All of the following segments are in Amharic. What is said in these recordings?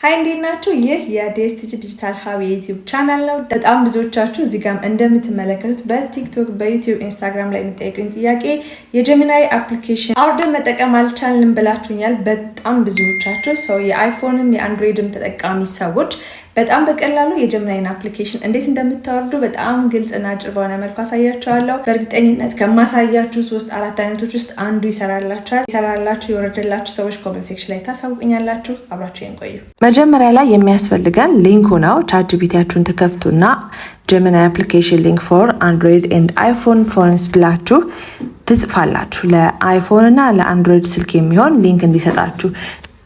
ሃይ እንዴናችሁ ይህ የዲኤስቲጂ ዲጂታል ሀብ የዩቲዩብ ቻናል ነው። በጣም ብዙዎቻችሁ እዚህ ጋር እንደምትመለከቱት በቲክቶክ በዩቲዩብ ኢንስታግራም ላይ የምትጠይቁኝ ጥያቄ የጀሚናይ አፕሊኬሽን አውርደን መጠቀም አልቻልንም ብላችሁኛል። በጣም ብዙዎቻችሁ ሰው የአይፎንም የአንድሮይድም ተጠቃሚ ሰዎች በጣም በቀላሉ የጀሚናይን አፕሊኬሽን እንዴት እንደምታወርዱ በጣም ግልጽና አጭር በሆነ መልኩ አሳያችኋለሁ። በእርግጠኝነት ከማሳያችሁ 3-4 አይነቶች ውስጥ አንዱ ይሰራላችሁ የወረደላችሁ ሰዎች ኮሜንት ሴክሽን ላይ ታሳውቁኛላችሁ። አብራችሁን ቆዩ። መጀመሪያ ላይ የሚያስፈልገን ሊንኩ ነው። ቻትጂፒቲያችሁን ትከፍቱና ጀሚናይ አፕሊኬሽን ሊንክ ፎር አንድሮይድ ኤንድ አይፎን ፎንስ ብላችሁ ትጽፋላችሁ። ለአይፎን እና ለአንድሮይድ ስልክ የሚሆን ሊንክ እንዲሰጣችሁ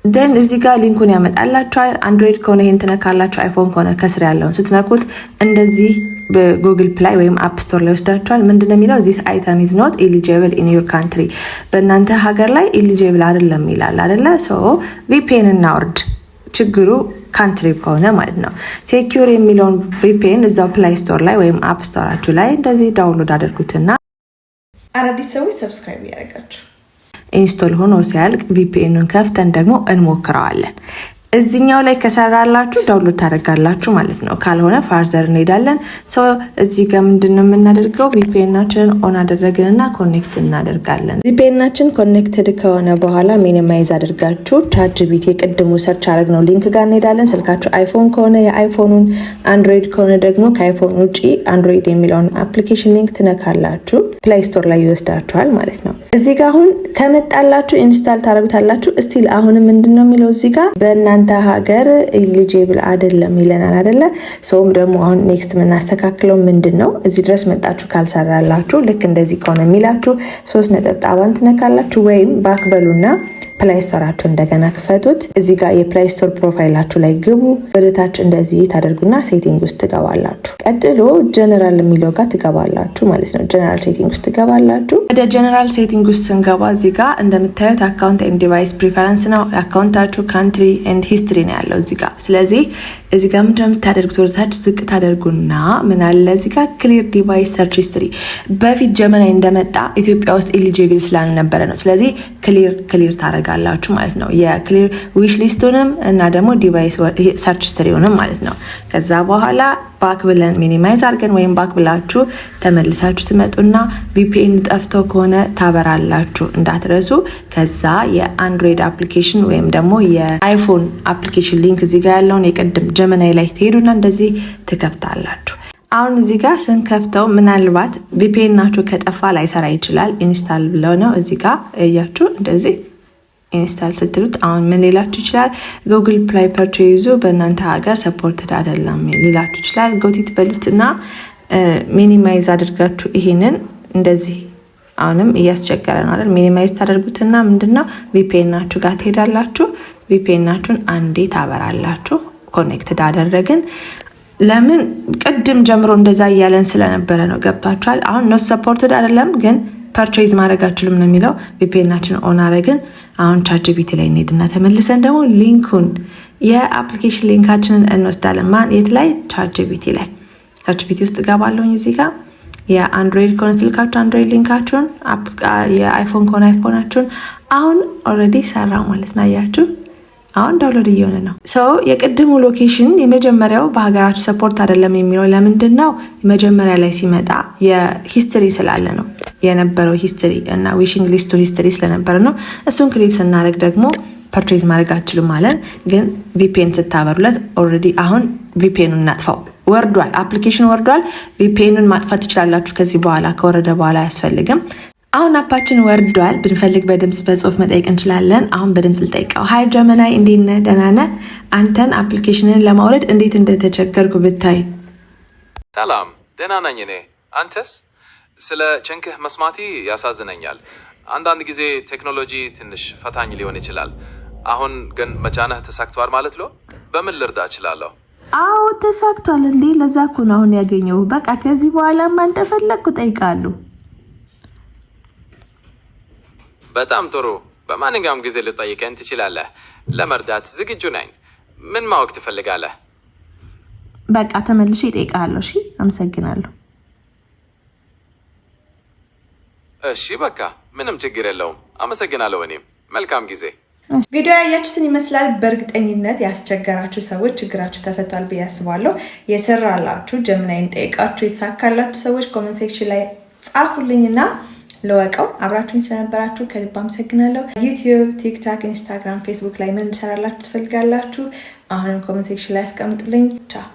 ደን እዚህ ጋር ሊንኩን ያመጣላችኋል። አንድሮይድ ከሆነ ይሄን ትነካላችሁ፣ አይፎን ከሆነ ከስር ያለውን ስትነኩት እንደዚህ በጉግል ፕላይ ወይም አፕ ስቶር ላይ ወስዳችኋል። ምንድነው የሚለው this item is not eligible in your country በእናንተ ሀገር ላይ eligible አይደለም ይላል አይደለ? ሶ ቪፒኤን እናወርድ። ችግሩ ካንትሪ ከሆነ ማለት ነው። ሴኪዩር የሚለውን ቪፒኤን እዛው ፕላይ ስቶር ላይ ወይም አፕ ስቶራችሁ ላይ እንደዚህ ዳውንሎድ አድርጉትና አዳዲስ ሰዎች ሰብስክራይብ ያደርጋችሁ ኢንስቶል ሆኖ ሲያልቅ ቪፒኤንን ከፍተን ደግሞ እንሞክረዋለን። እዚህኛው ላይ ከሰራላችሁ ዳውንሎድ ታደርጋላችሁ ማለት ነው። ካልሆነ ፋርዘር እንሄዳለን። ሶ እዚህ ጋር ምንድነው የምናደርገው? ቪፒኤናችንን ኦን አደረግንና ኮኔክት እናደርጋለን። ቪፒኤናችን ኮኔክትድ ከሆነ በኋላ ሚኒማይዝ አድርጋችሁ ቻትጂፒቲ የቅድሙ ሰርች አደረግነው ሊንክ ጋር እንሄዳለን። ስልካችሁ አይፎን ከሆነ የአይፎኑን፣ አንድሮይድ ከሆነ ደግሞ ከአይፎን ውጪ አንድሮይድ የሚለውን አፕሊኬሽን ሊንክ ትነካላችሁ። ፕሌይ ስቶር ላይ ይወስዳችኋል ማለት ነው። እዚህ ጋር አሁን ከመጣላችሁ ኢንስታል ታደርጉታላችሁ። ስቲል አሁንም ምንድነው የሚለው እዚህ ጋር በእናንተ ሀገር ኤሊጂብል አይደለም ይለናል አይደለ? ሰውም ደግሞ አሁን ኔክስት የምናስተካክለው ምንድነው እዚህ ድረስ መጣችሁ ካልሰራላችሁ ልክ እንደዚህ ከሆነ የሚላችሁ 3 ነጠብጣባን ትነካላችሁ ወይም ባክበሉና ፕላይ ስቶራችሁ እንደገና ክፈቱት። እዚህ ጋር የፕላይ ስቶር ፕሮፋይላችሁ ላይ ግቡ። ወደታች እንደዚህ ታደርጉና ሴቲንግ ውስጥ ትገባላችሁ። ቀጥሎ ጀነራል የሚለው ጋር ትገባላችሁ ማለት ነው። ጀነራል ሴቲንግ ውስጥ ትገባላችሁ። ወደ ጀነራል ሴቲንግ ውስጥ ስንገባ እዚህ ጋር እንደምታዩት አካውንት ኤንድ ዲቫይስ ፕሪፈረንስ ነው። አካውንታችሁ ካንትሪ ኤንድ ሂስትሪ ነው ያለው እዚህ ጋር። ስለዚህ እዚህ ጋር ምንድነው የምታደርጉት? ወደታች ዝቅ ታደርጉና ምን አለ እዚህ ጋር ክሊር ዲቫይስ ሰርች ሂስትሪ። በፊት ጀሚናይ እንደመጣ ኢትዮጵያ ውስጥ ኤሊጂብል ስላልነበረ ነው። ስለዚህ ክሊር ታደርጋላችሁ ማለት ነው። የክሊር ዊሽ ሊስቱንም እና ደግሞ ዲቫይስ ሰርች ሂስትሪውንም ማለት ነው። ከዛ በኋላ ባክ ብለን ሚኒማይዝ አድርገን ወይም ባክ ብላችሁ ተመልሳችሁ ትመጡና ቪፒኤን ጠፍቶ ከሆነ ታበራላችሁ እንዳትረሱ። ከዛ የአንድሮይድ አፕሊኬሽን ወይም ደግሞ የአይፎን አፕሊኬሽን ሊንክ እዚህ ጋር ያለውን የቀድም ጀሚናይ ላይ ትሄዱና እንደዚህ ትከፍታላችሁ። አሁን እዚህ ጋር ስንከፍተው ምናልባት ቪፒኤን ናችሁ ከጠፋ ላይሰራ ይችላል። ኢንስታል ብለው ነው እዚህ ጋር እያችሁ እንደዚህ ኢንስታል ስትሉት አሁን ምን ሊላችሁ ይችላል? ጉግል ፕላይ ፐርቼዙ በእናንተ ሀገር ሰፖርትድ አይደለም ሊላችሁ ይችላል። ጎቲት በሉትና ሚኒማይዝ አድርጋችሁ ይሄንን እንደዚህ አሁንም እያስቸገረ ነው አይደል? ሚኒማይዝ ታደርጉትና ምንድነው ቪፒኤን ናችሁ ጋር ትሄዳላችሁ። ቪፒኤን ናችሁን አንዴ ታበራላችሁ። ኮኔክትድ አደረግን። ለምን ቅድም ጀምሮ እንደዛ እያለን ስለነበረ ነው። ገብታችኋል? አሁን ነው ሰፖርትድ አይደለም ግን ፐርቼዝ ማድረግ አችልም ነው የሚለው። ቪፒኤናችን ኦን አረግን። አሁን ቻትጂፒቲ ላይ እንሄድና ተመልሰን ደግሞ ሊንኩን የአፕሊኬሽን ሊንካችንን እንወስዳለን። ማን የት ላይ? ቻትጂፒቲ ላይ። ቻትጂፒቲ ውስጥ ገባለሁኝ። እዚህ ጋር የአንድሮይድ ከሆነ ስልካችሁ አንድሮይድ ሊንካችሁን፣ የአይፎን ከሆነ አይፎናችሁን። አሁን ኦልሬዲ ሰራ ማለት ነው። አያችሁ አሁን ዳውንሎድ እየሆነ ነው። ሰው የቅድሙ ሎኬሽን የመጀመሪያው በሀገራችሁ ሰፖርት አይደለም የሚለው ለምንድን ነው? መጀመሪያ ላይ ሲመጣ የሂስትሪ ስላለ ነው የነበረው ሂስትሪ እና ዊሽንግ ሊስቱ ሂስትሪ ስለነበረ ነው። እሱን ክሊክ ስናደርግ ደግሞ ፐርቼዝ ማድረግ አችልም ማለት ግን ቪፒኤን ስታበሩለት ኦልሬዲ አሁን ቪፒኤኑን እናጥፋው። ወርዷል፣ አፕሊኬሽን ወርዷል። ቪፒኤኑን ማጥፋት ትችላላችሁ ከዚህ በኋላ። ከወረደ በኋላ አያስፈልግም። አሁን አፓችን ወርዷል። ብንፈልግ በድምጽ በጽሁፍ መጠየቅ እንችላለን። አሁን በድምጽ ልጠይቀው። ሃይ ጀሚናይ እንዴት ነህ? ደህና ነህ? አንተን አፕሊኬሽንን ለማውረድ እንዴት እንደተቸገርኩ ብታይ። ሰላም ደህና ነኝ እኔ። አንተስ? ስለ ጭንቅህ መስማቴ ያሳዝነኛል። አንዳንድ ጊዜ ቴክኖሎጂ ትንሽ ፈታኝ ሊሆን ይችላል። አሁን ግን መጫንህ ተሳክቷል ማለት ነው። በምን ልርዳ እችላለሁ? አዎ ተሳክቷል እንዴ። ለዛ እኮ ነው አሁን ያገኘው። በቃ ከዚህ በኋላማ እንደፈለግኩ ጠይቃለሁ። በጣም ጥሩ። በማንኛውም ጊዜ ልጠይቀኝ ትችላለህ። ለመርዳት ዝግጁ ነኝ። ምን ማወቅ ትፈልጋለህ? በቃ ተመልሼ እጠይቃለሁ። እሺ፣ አመሰግናለሁ። እሺ፣ በቃ ምንም ችግር የለውም። አመሰግናለሁ። እኔም መልካም ጊዜ ቪዲዮ ያያችሁትን ይመስላል። በእርግጠኝነት ያስቸገራችሁ ሰዎች ችግራችሁ ተፈቷል ብዬ አስባለሁ። የሰራላችሁ ጀሚናይን ጠይቃችሁ የተሳካላችሁ ሰዎች ኮሜንት ሴክሽን ላይ ጻፉልኝና ለወቀው። አብራችሁኝ ስለነበራችሁ ከልብ አመሰግናለሁ። ዩቲዩብ፣ ቲክቶክ፣ ኢንስታግራም፣ ፌስቡክ ላይ ምን እንድሰራላችሁ ትፈልጋላችሁ? አሁንም ኮሜንት ሴክሽን ላይ አስቀምጡልኝ። ቻው